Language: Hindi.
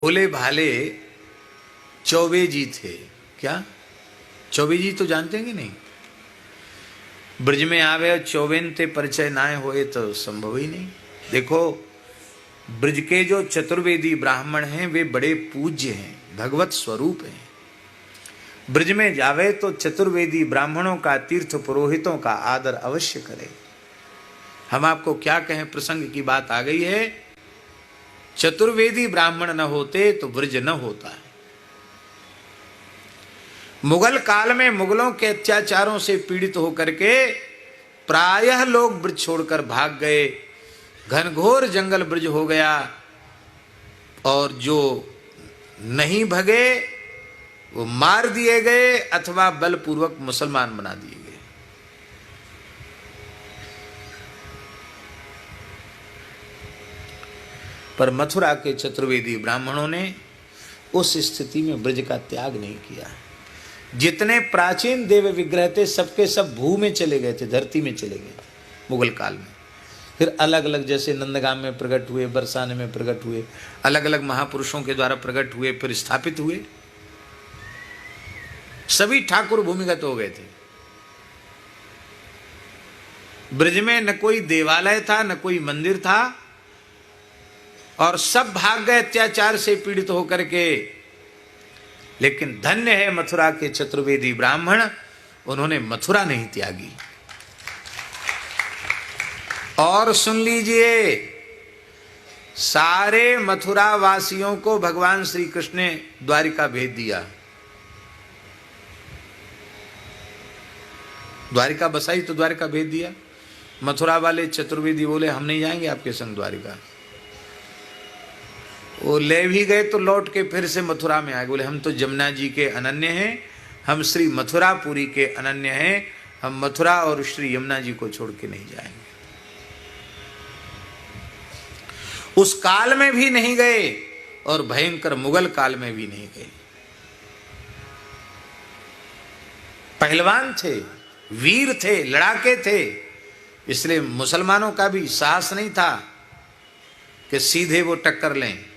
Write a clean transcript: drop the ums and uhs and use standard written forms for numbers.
भोले भाले चौबे जी थे। क्या चौबे जी तो जानते हैं कि नहीं? ब्रज में आवे और चौबेन ते परिचय नाय होए तो संभव ही नहीं। देखो ब्रज के जो चतुर्वेदी ब्राह्मण हैं वे बड़े पूज्य हैं, भगवत स्वरूप हैं। ब्रज में जावे तो चतुर्वेदी ब्राह्मणों का, तीर्थ पुरोहितों का आदर अवश्य करे। हम आपको क्या कहें, प्रसंग की बात आ गई है। चतुर्वेदी ब्राह्मण न होते तो ब्रज न होता है। मुगल काल में मुगलों के अत्याचारों से पीड़ित होकर के प्रायः लोग ब्रज छोड़कर भाग गए। घनघोर जंगल ब्रज हो गया और जो नहीं भगे वो मार दिए गए अथवा बलपूर्वक मुसलमान बना दिए गए। पर मथुरा के चतुर्वेदी ब्राह्मणों ने उस स्थिति में ब्रज का त्याग नहीं किया। जितने प्राचीन देव विग्रह थे सबके सब भू में चले गए थे, धरती में चले गए मुगल काल में। फिर अलग अलग, जैसे नंदगाम में प्रकट हुए, बरसाने में प्रकट हुए, अलग अलग महापुरुषों के द्वारा प्रकट हुए, फिर स्थापित हुए। सभी ठाकुर भूमिगत हो गए थे। ब्रज में न कोई देवालय था, न कोई मंदिर था, और सब भाग गए अत्याचार से पीड़ित होकर के। लेकिन धन्य है मथुरा के चतुर्वेदी ब्राह्मण, उन्होंने मथुरा नहीं त्यागी। और सुन लीजिए, सारे मथुरा वासियों को भगवान श्री कृष्ण ने द्वारिका भेज दिया। द्वारिका बसाई तो द्वारिका भेज दिया। मथुरा वाले चतुर्वेदी बोले हम नहीं जाएंगे आपके संग द्वारिका। वो ले भी गए तो लौट के फिर से मथुरा में आ गए। बोले हम तो जमुना जी के अनन्य हैं, हम श्री मथुरापुरी के अनन्य हैं, हम मथुरा और श्री यमुना जी को छोड़ के नहीं जाएंगे। उस काल में भी नहीं गए और भयंकर मुगल काल में भी नहीं गए। पहलवान थे, वीर थे, लड़ाके थे, इसलिए मुसलमानों का भी साहस नहीं था कि सीधे वो टक्कर लें।